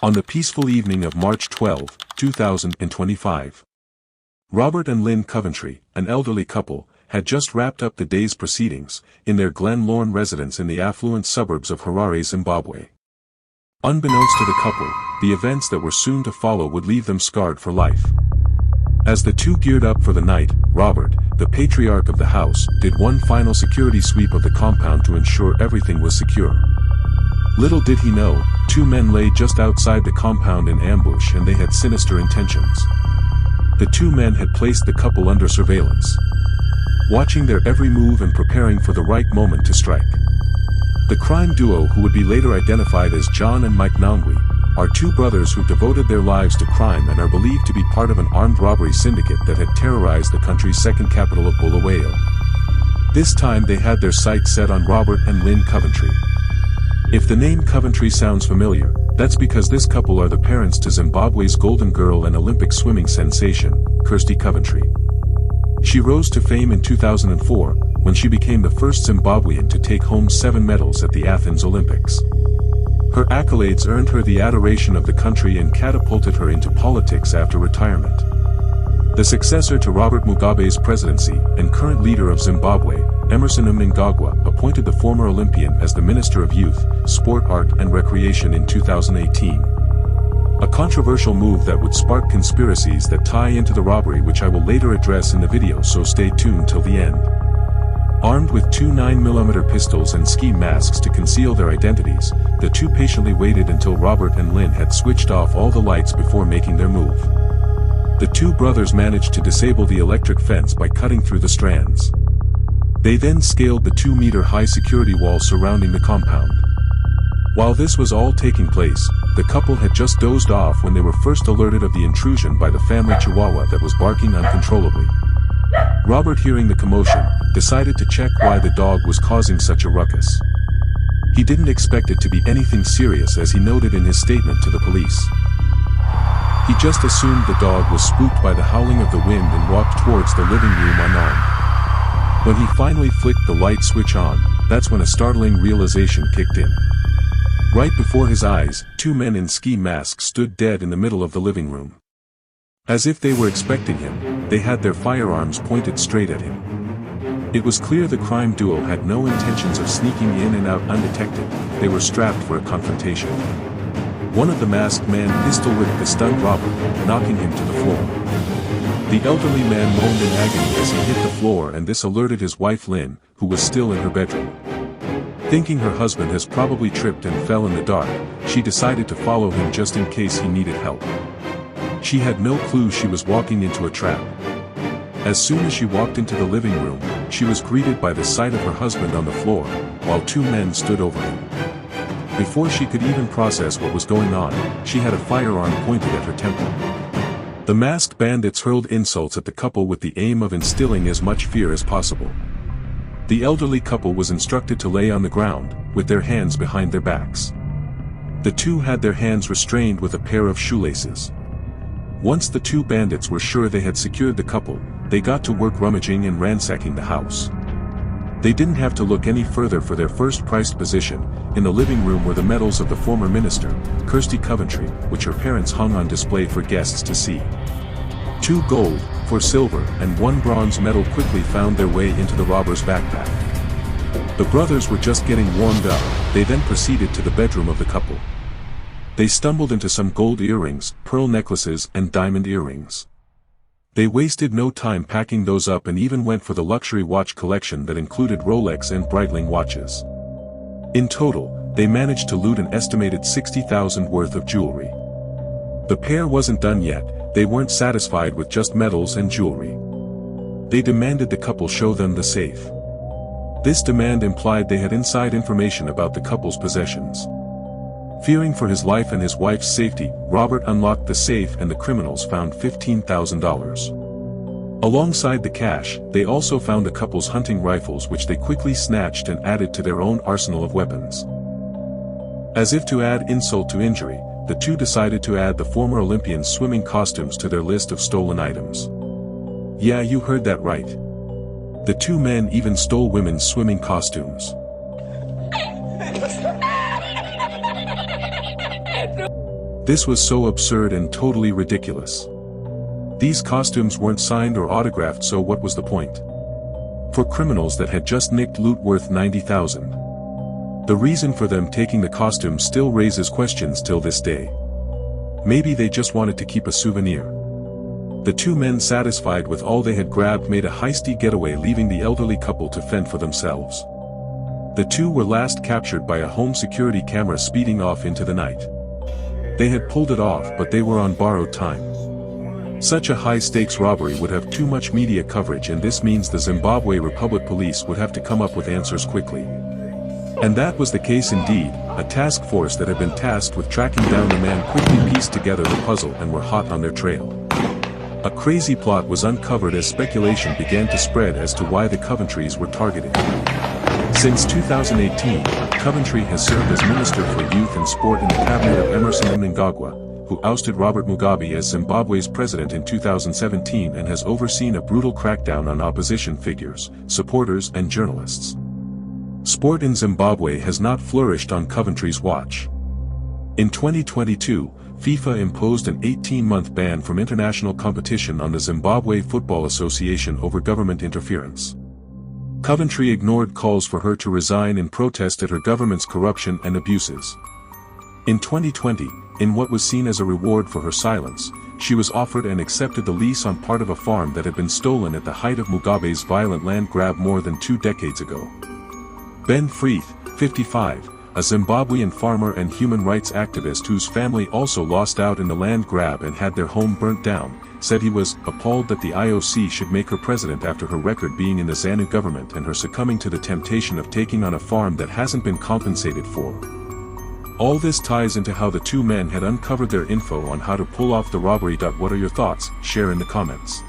On the peaceful evening of March 12, 2025. Robert and Lynn Coventry, an elderly couple, had just wrapped up the day's proceedings, in their Glen Lorne residence in the affluent suburbs of Harare, Zimbabwe. Unbeknownst to the couple, the events that were soon to follow would leave them scarred for life. As the two geared up for the night, Robert, the patriarch of the house, did one final security sweep of the compound to ensure everything was secure. Little did he know, two men lay just outside the compound in ambush and they had sinister intentions. The two men had placed the couple under surveillance, watching their every move and preparing for the right moment to strike. The crime duo, who would be later identified as John and Mike Nangwi, are two brothers who devoted their lives to crime and are believed to be part of an armed robbery syndicate that had terrorized the country's second capital of Bulawayo. This time they had their sights set on Robert and Lynn Coventry. If the name Coventry sounds familiar, that's because this couple are the parents to Zimbabwe's Golden Girl and Olympic swimming sensation, Kirsty Coventry. She rose to fame in 2004, when she became the first Zimbabwean to take home 7 medals at the Athens Olympics. Her accolades earned her the adoration of the country and catapulted her into politics after retirement. The successor to Robert Mugabe's presidency, and current leader of Zimbabwe, Emmerson Mnangagwa, appointed the former Olympian as the Minister of Youth, Sport, Art and Recreation in 2018. A controversial move that would spark conspiracies that tie into the robbery, which I will later address in the video, so stay tuned till the end. Armed with 2 9mm pistols and ski masks to conceal their identities, the two patiently waited until Robert and Lynn had switched off all the lights before making their move. The two brothers managed to disable the electric fence by cutting through the strands. They then scaled the 2-meter-high security wall surrounding the compound. While this was all taking place, the couple had just dozed off when they were first alerted of the intrusion by the family chihuahua that was barking uncontrollably. Robert, hearing the commotion, decided to check why the dog was causing such a ruckus. He didn't expect it to be anything serious, as he noted in his statement to the police. He just assumed the dog was spooked by the howling of the wind and walked towards the living room unarmed. When he finally flicked the light switch on, that's when a startling realization kicked in. Right before his eyes, 2 men in ski masks stood dead in the middle of the living room. As if they were expecting him, they had their firearms pointed straight at him. It was clear the crime duo had no intentions of sneaking in and out undetected. They were strapped for a confrontation. One of the masked men pistol-whipped the stunned Robert, knocking him to the floor. The elderly man moaned in agony as he hit the floor, and this alerted his wife Lynn, who was still in her bedroom. Thinking her husband has probably tripped and fell in the dark, she decided to follow him just in case he needed help. She had no clue she was walking into a trap. As soon as she walked into the living room, she was greeted by the sight of her husband on the floor, while 2 men stood over him. Before she could even process what was going on, she had a firearm pointed at her temple. The masked bandits hurled insults at the couple with the aim of instilling as much fear as possible. The elderly couple was instructed to lay on the ground, with their hands behind their backs. The two had their hands restrained with a pair of shoelaces. Once the 2 bandits were sure they had secured the couple, they got to work rummaging and ransacking the house. They didn't have to look any further for their first prized position. In the living room were the medals of the former minister, Kirsty Coventry, which her parents hung on display for guests to see. 2 gold, 4 silver, and 1 bronze medal quickly found their way into the robber's backpack. The brothers were just getting warmed up. They then proceeded to the bedroom of the couple. They stumbled into some gold earrings, pearl necklaces, and diamond earrings. They wasted no time packing those up and even went for the luxury watch collection that included Rolex and Breitling watches. In total, they managed to loot an estimated 60,000 worth of jewelry. The pair wasn't done yet. They weren't satisfied with just medals and jewelry. They demanded the couple show them the safe. This demand implied they had inside information about the couple's possessions. Fearing for his life and his wife's safety, Robert unlocked the safe and the criminals found $15,000. Alongside the cash, they also found the couple's hunting rifles, which they quickly snatched and added to their own arsenal of weapons. As if to add insult to injury, the two decided to add the former Olympian's swimming costumes to their list of stolen items. Yeah, you heard that right. The 2 men even stole women's swimming costumes. This was so absurd and totally ridiculous. These costumes weren't signed or autographed, so what was the point? For criminals that had just nicked loot worth $90,000. The reason for them taking the costumes still raises questions till this day. Maybe they just wanted to keep a souvenir. The two men, satisfied with all they had grabbed, made a hasty getaway, leaving the elderly couple to fend for themselves. The two were last captured by a home security camera speeding off into the night. They had pulled it off, but they were on borrowed time. Such a high-stakes robbery would have too much media coverage, and this means the Zimbabwe Republic Police would have to come up with answers quickly. And that was the case indeed. A task force that had been tasked with tracking down the man quickly pieced together the puzzle and were hot on their trail. A crazy plot was uncovered as speculation began to spread as to why the Coventrys were targeted. Since 2018, Coventry has served as Minister for Youth and Sport in the cabinet of Emmerson Mnangagwa, who ousted Robert Mugabe as Zimbabwe's president in 2017 and has overseen a brutal crackdown on opposition figures, supporters and journalists. Sport in Zimbabwe has not flourished on Coventry's watch. In 2022, FIFA imposed an 18-month ban from international competition on the Zimbabwe Football Association over government interference. Coventry ignored calls for her to resign in protest at her government's corruption and abuses. In 2020, in what was seen as a reward for her silence, she was offered and accepted the lease on part of a farm that had been stolen at the height of Mugabe's violent land grab more than 2 decades ago. Ben Freeth, 55, a Zimbabwean farmer and human rights activist whose family also lost out in the land grab and had their home burnt down, said he was appalled that the IOC should make her president after her record being in the ZANU government and her succumbing to the temptation of taking on a farm that hasn't been compensated for. All this ties into how the two men had uncovered their info on how to pull off the robbery. What are your thoughts? Share in the comments.